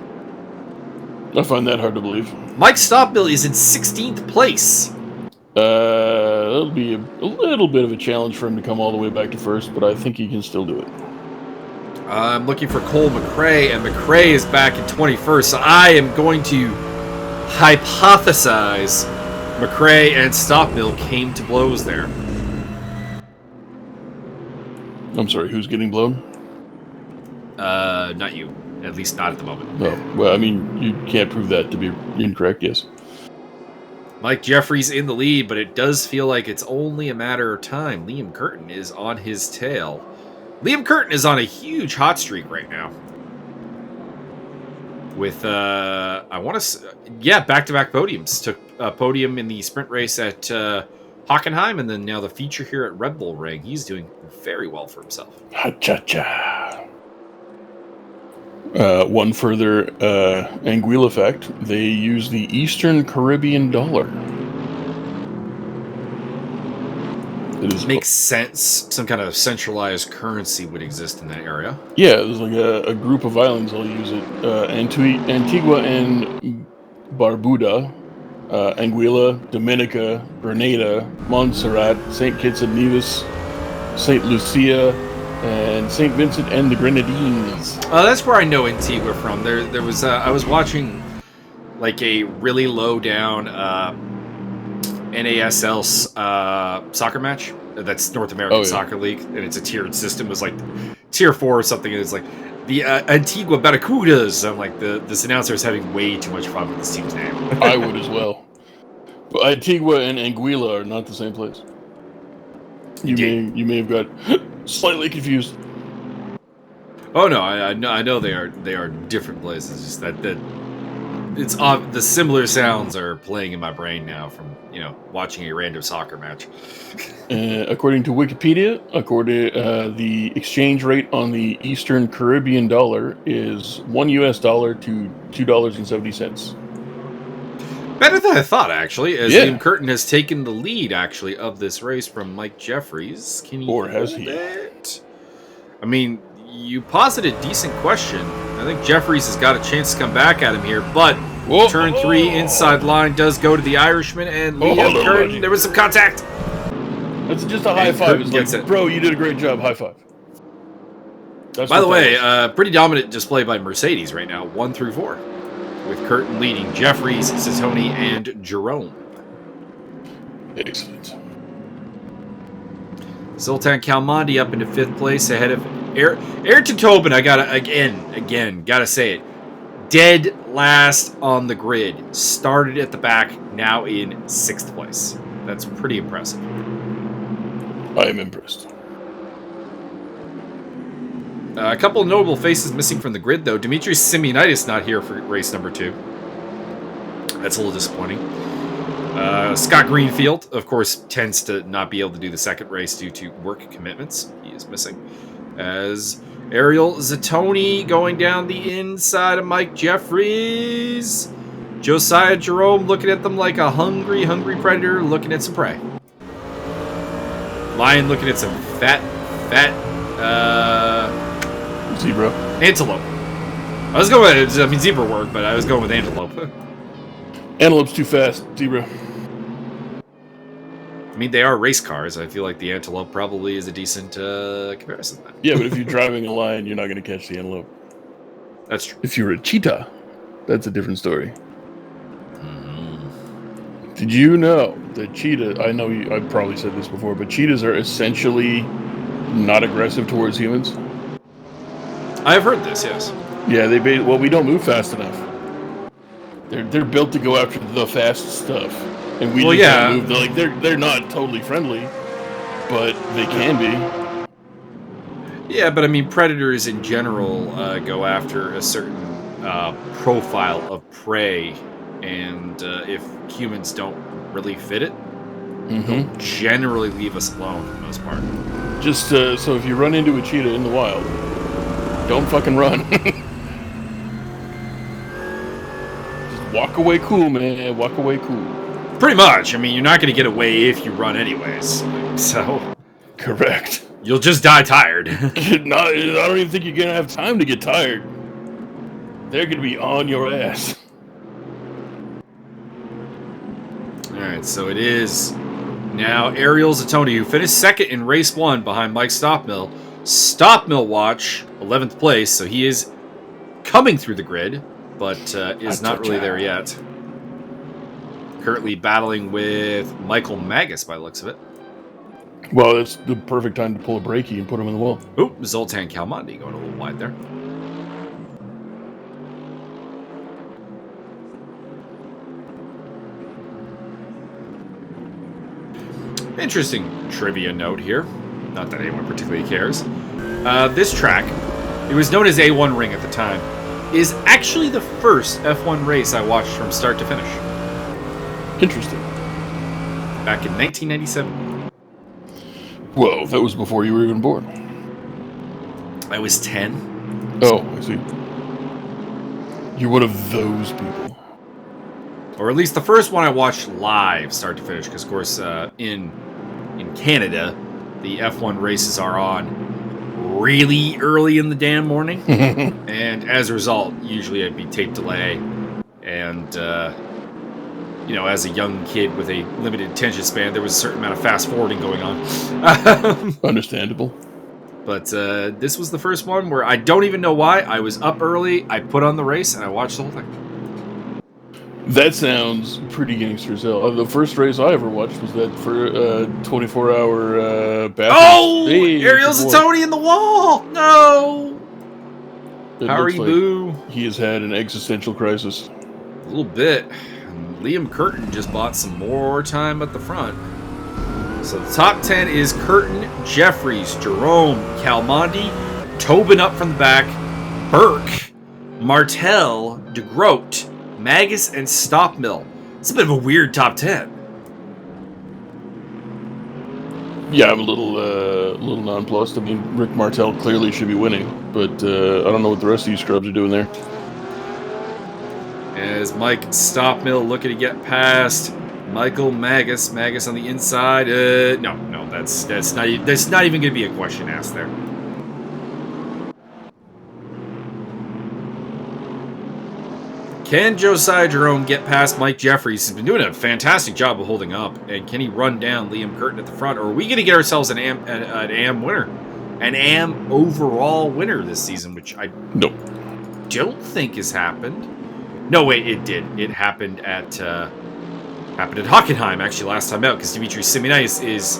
I find that hard to believe. Mike Stofmeel is in 16th place. That'll be a little bit of a challenge for him to come all the way back to 1st, but I think he can still do it. I'm looking for Cole McRae, and McRae is back in 21st, so I am going to hypothesize McRae and Stofmeel came to blows there. I'm sorry, who's getting blown? Not you. At least not at the moment. No. Well, I mean, you can't prove that to be incorrect, yes. Mike Jeffries in the lead, but it does feel like it's only a matter of time. Liam Curtin is on his tail. Liam Curtin is on a huge hot streak right now. With, back-to-back podiums. Took a podium in the sprint race at Hockenheim, and then now the feature here at Red Bull Ring. He's doing very well for himself. Ha-cha-cha. One further Anguilla fact, they use the Eastern Caribbean dollar. It makes sense. Some kind of centralized currency would exist in that area. Yeah, there's like a group of islands that'll use it. Antigua and Barbuda, Anguilla, Dominica, Grenada, Montserrat, St. Kitts and Nevis, St. Lucia, and St. Vincent and the Grenadines. That's where I know Antigua from. There was I was watching like a really low down NASL soccer match. That's North American Soccer League, and it's a tiered system. It was like tier 4 or something. And it's like the Antigua Barracudas. I'm like, this announcer is having way too much fun with this team's name. I would as well. But Antigua and Anguilla are not the same place. You may have got slightly confused. Oh no, I know they are different places. Just that it's the similar sounds are playing in my brain now from watching a random soccer match. According to Wikipedia, the exchange rate on the Eastern Caribbean dollar is $1 to $2.70. Better than I thought, actually, as Liam Curtin has taken the lead, actually, of this race from Mike Jeffries. Can he hold it? I mean, you posited a decent question. I think Jeffries has got a chance to come back at him here, but turn 3 inside line does go to the Irishman, and Liam Curtin, there was some contact. That's just a high five. It's like, bro, you did a great job. High five. By the way, pretty dominant display by Mercedes right now, 1 through 4. With Curtin leading Jeffries, Sassoni, and Jerome. Excellent. Zoltan Kalmandi up into 5th place ahead of Ayrton Tobin. I gotta gotta say it. Dead last on the grid. Started at the back, now in 6th place. That's pretty impressive. I am impressed. A couple of notable faces missing from the grid, though. Dimitris Simeonitis not here for race number 2. That's a little disappointing. Scott Greenfield, of course, tends to not be able to do the second race due to work commitments. He is missing. As Ariel Zatoni going down the inside of Mike Jeffries. Josiah Jerome looking at them like a hungry predator looking at some prey. Lion looking at some fat, Zebra. antelope. I was going with, zebra work, but I was going with antelope. Antelope's too fast. Zebra. I mean, they are race cars. I feel like the antelope probably is a decent comparison. Yeah, but if you're driving a lion, you're not going to catch the antelope. That's true. If you're a cheetah, that's a different story. Did you know that cheetah? I know I've probably said this before, but cheetahs are essentially not aggressive towards humans. I've heard this. Yes. Yeah, we don't move fast enough. They're built to go after the fast stuff, and we just don't move. They're not totally friendly, but they can be. Yeah, but I mean, predators in general go after a certain profile of prey, and if humans don't really fit it, they'll generally leave us alone for the most part. Just so if you run into a cheetah in the wild, don't fucking run. Just walk away cool, man. Walk away cool. Pretty much. I mean, you're not going to get away if you run anyways. So. Correct. You'll just die tired. I don't even think you're going to have time to get tired. They're going to be on your ass. Alright, so it is now Ariel Zatoni, who finished second in race 1 behind Mike Stofmeel. Stofmeel watch, 11th place, so he is coming through the grid, but is not really there yet. Currently battling with Michael Magas by the looks of it. Well, that's the perfect time to pull a brakie and put him in the wall. Oop, Zoltan Kalmandi going a little wide there. Interesting trivia note here. Not that anyone particularly cares. This track, it was known as A1 Ring at the time, is actually the first F1 race I watched from start to finish. Interesting. Back in 1997. Whoa, that was before you were even born. I was 10. Oh, I see. You're one of those people. Or at least the first one I watched live, start to finish, because of course in Canada, the F1 races are on really early in the damn morning, and as a result, usually I'd be tape delay, and as a young kid with a limited attention span, there was a certain amount of fast forwarding going on. Understandable. But this was the first one where I don't even know why. I was up early, I put on the race, and I watched the whole thing. That sounds pretty gangster as hell. The first race I ever watched was that for 24-hour bathroom. Oh! Ariel Zatoni in the wall! No! Harry Boo. He has had an existential crisis. A little bit. And Liam Curtin just bought some more time at the front. So the top 10 is Curtin, Jeffries, Jerome, Kalmandi, Tobin up from the back, Burke, Martel, DeGroat, Magas, and Stofmeel. It's a bit of a weird top 10. Yeah, I'm a little nonplussed. I mean, Rick Martel clearly should be winning, but I don't know what the rest of these scrubs are doing there. As Mike Stofmeel looking to get past Michael Magas on the inside. No, that's not even going to be a question asked there. Can Josiah Jerome get past Mike Jeffries? He's been doing a fantastic job of holding up. And can he run down Liam Curtin at the front? Or are we going to get ourselves an AM winner? An AM overall winner this season, which I don't think has happened. No, wait, it did. It happened at Hockenheim, actually, last time out, because Dimitri Simonais is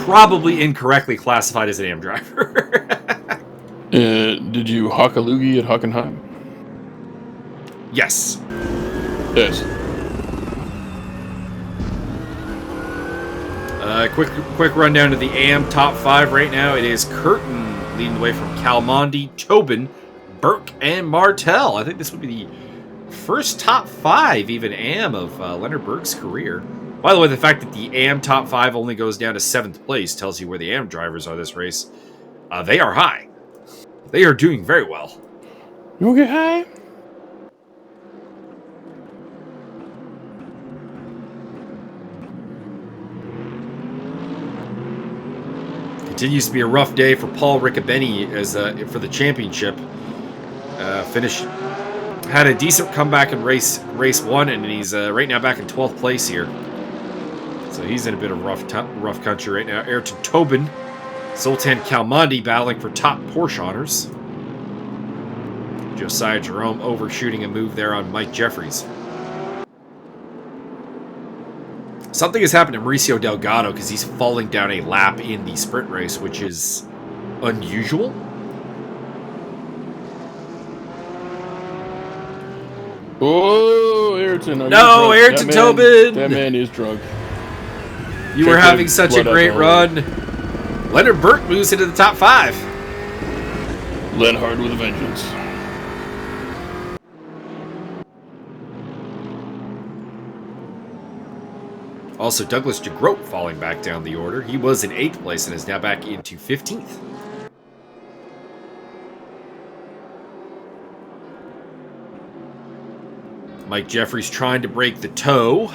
probably incorrectly classified as an AM driver. Did you hock a loogie at Hockenheim? Yes. Yes. Quick rundown to the AM top 5 right now. It is Curtin leading the way from Kalmandi, Tobin, Burke, and Martel. I think this would be first top 5 even AM of Leonard Berg's career. By the way, the fact that the AM top 5 only goes down to 7th place tells you where the AM drivers are this race. They are high. They are doing very well. You want to get high? Continues to be a rough day for Paul Riccobeni as for the championship. Had a decent comeback in race 1, and he's right now back in 12th place here. So he's in a bit of rough country right now. Ayrton Tobin, Zoltan Kalmandi battling for top Porsche honors. Josiah Jerome overshooting a move there on Mike Jeffries. Something has happened to Mauricio Delgado because he's falling down a lap in the sprint race, which is unusual. Oh, Ayrton. No, Ayrton Tobin! That man is drunk. You were having such a great run. Leonard Berg moves into the top 5. Len Hard with a vengeance. Also, Douglas DeGroat falling back down the order. He was in 8th place and is now back into 15th. Mike Jeffries trying to break the toe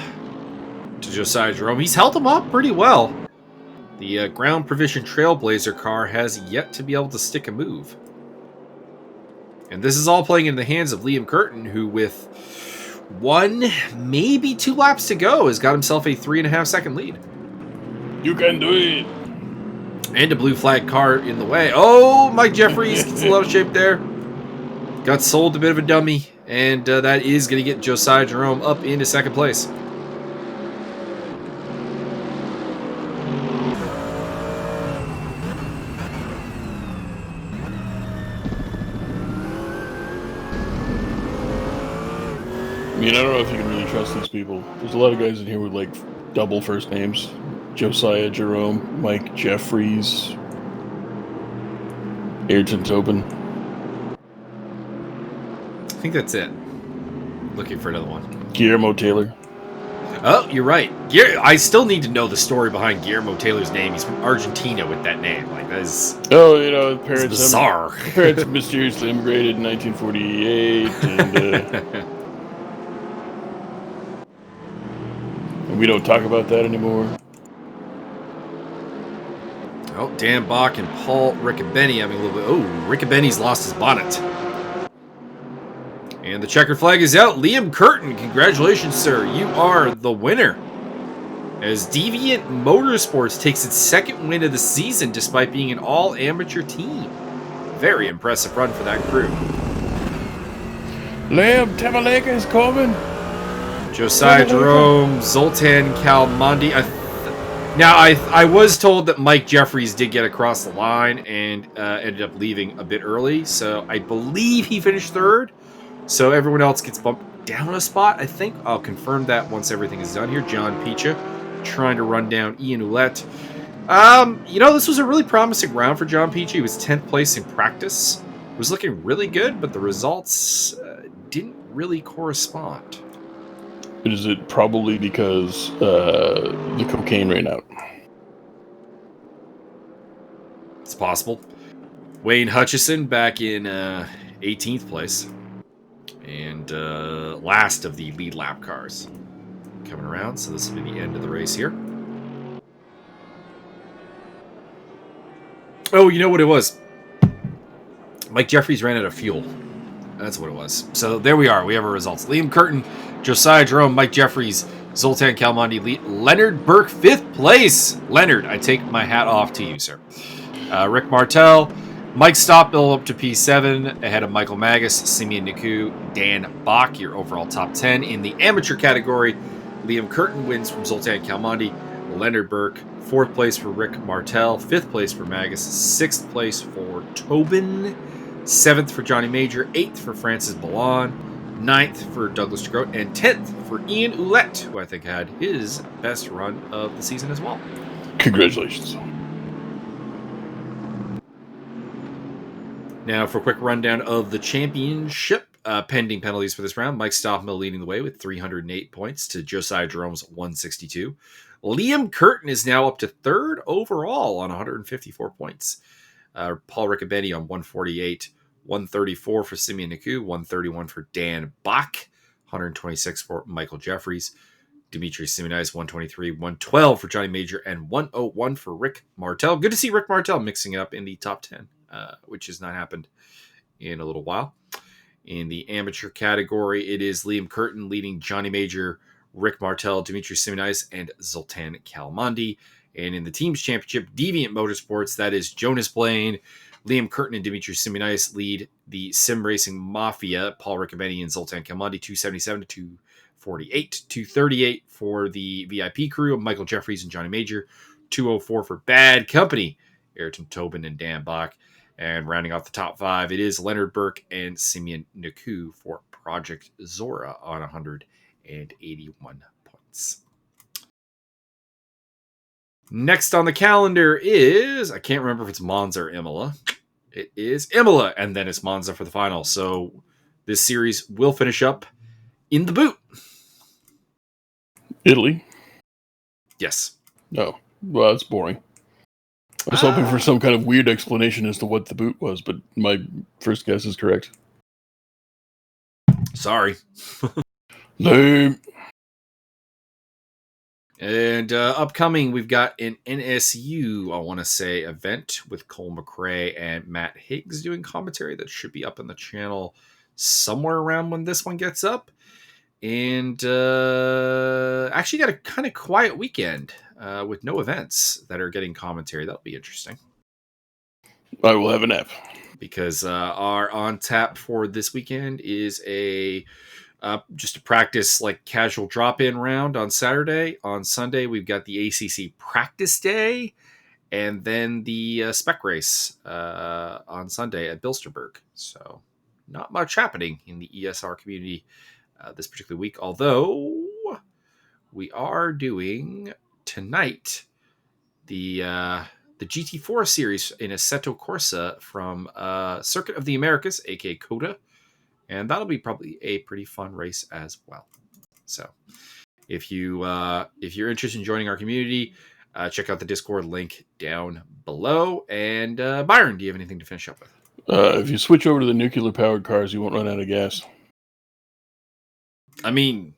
to Josiah Jerome. He's held him up pretty well. The ground provision Trailblazer car has yet to be able to stick a move. And this is all playing in the hands of Liam Curtin, who with 1, maybe 2 laps to go, has got himself a 3.5 second lead. You can do it. And a blue flag car in the way. Oh, Mike Jeffries gets a lot of shape there. Got sold a bit of a dummy. And that is going to get Josiah Jerome up into 2nd place. I mean, I don't know if you can really trust these people. There's a lot of guys in here with, like, double first names. Josiah Jerome, Mike Jeffries, Ayrton Tobin. I think that's it. Looking for another one. Guillermo Taylor. Oh, you're right. I still need to know the story behind Guillermo Taylor's name. He's from Argentina with that name. Like, that is... Oh, you know, parents... bizarre. Parents mysteriously immigrated in 1948, and... we don't talk about that anymore. Oh, Dan Bach and Paul Riccobeni having a little bit... Oh, Riccobeni's lost his bonnet. And the checkered flag is out. Liam Curtin, congratulations, sir. You are the winner. As Deviant Motorsports takes its 2nd win of the season despite being an all-amateur team. Very impressive run for that crew. Lamb Tavaleka is coming. Josiah Jerome, Zoltan Kalmandi. Now, I was told that Mike Jeffries did get across the line and ended up leaving a bit early. So I believe he finished 3rd. So everyone else gets bumped down a spot, I think. I'll confirm that once everything is done here. John Picha trying to run down Ian Ouellette. You know, this was a really promising round for John Picha. He was 10th place in practice. It was looking really good, but the results didn't really correspond. Is it probably because the cocaine ran out? It's possible. Wayne Hutchison back in 18th place. And last of the lead lap cars coming around. So this will be the end of the race here. Oh, you know what it was? Mike Jeffries ran out of fuel. That's what it was. So there we are. We have our results. Liam Curtin, Josiah Jerome, Mike Jeffries, Zoltan Kalmandi, Leonard Berg, 5th place. Leonard, I take my hat off to you, sir. Rick Martel, Mike Stofmeel up to P7, ahead of Michael Magas, Simeon Niku, Dan Bach, your overall top 10. In the amateur category, Liam Curtin wins from Zoltan Kalmandi, Leonard Berg, 4th place for Rick Martel, 5th place for Magas, 6th place for Tobin, 7th for Johnny Major, 8th for Francis Ballon, 9th for Douglas DeGroat, and 10th for Ian Ouellette, who I think had his best run of the season as well. Congratulations. Now for a quick rundown of the championship. pending penalties for this round. Mike Stofmeel leading the way with 308 points to Josiah Jerome's 162. Liam Curtin is now up to third overall on 154 points. Paul Riccobeni on 148, 134 for Simeon Naku, 131 for Dan Bach, 126 for Michael Jeffries, Dimitri Simonais 123, 112 for Johnny Major, and 101 for Rick Martel. Good to see Rick Martel mixing it up in the top 10, which has not happened in a little while. In the amateur category, it is Liam Curtin leading Johnny Major, Rick Martel, Dimitri Simonais, and Zoltan Kalmandi. And in the team's championship, Deviant Motorsports, that is Jonas Blaine, Liam Curtin, and Dimitri Simonais lead the Sim Racing Mafia, Paul Riccobeni and Zoltan Kalmandi, 277 to 248, 238 for the VIP crew of Michael Jeffries and Johnny Major, 204 for Bad Company, Ayrton Tobin and Dan Bach. And rounding off the top five, it is Leonard Burke and Simeon Naku for Project Zora on 181 points. Next on the calendar is, I can't remember if it's Monza or Imola. It is Imola, and then it's Monza for the final. So this series will finish up in the boot. Italy? Yes. No. Well, that's boring. I was hoping for some kind of weird explanation as to what the boot was, but my first guess is correct. Sorry. Lame. And upcoming, we've got an NSU, I want to say, event with Cole McRae and Matt Higgs doing commentary that should be up on the channel somewhere around when this one gets up. And actually got a kind of quiet weekend with no events that are getting commentary. That'll be interesting. I will have a nap. Because our on tap for this weekend is just a practice, like casual drop-in round on Saturday. On Sunday, we've got the ACC practice day, and then the spec race on Sunday at Bilsterberg. So not much happening in the ESR community this particular week, although we are doing tonight the GT4 series in Assetto Corsa from Circuit of the Americas, aka COTA, and that'll be probably a pretty fun race as well. So if you're interested in joining our community, check out the Discord link down below. And Byron, do you have anything to finish up with? If you switch over to the nuclear-powered cars, you won't run out of gas. I mean,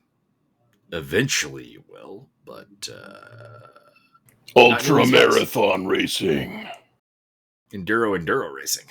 eventually you will, but Ultra marathon racing. Enduro racing.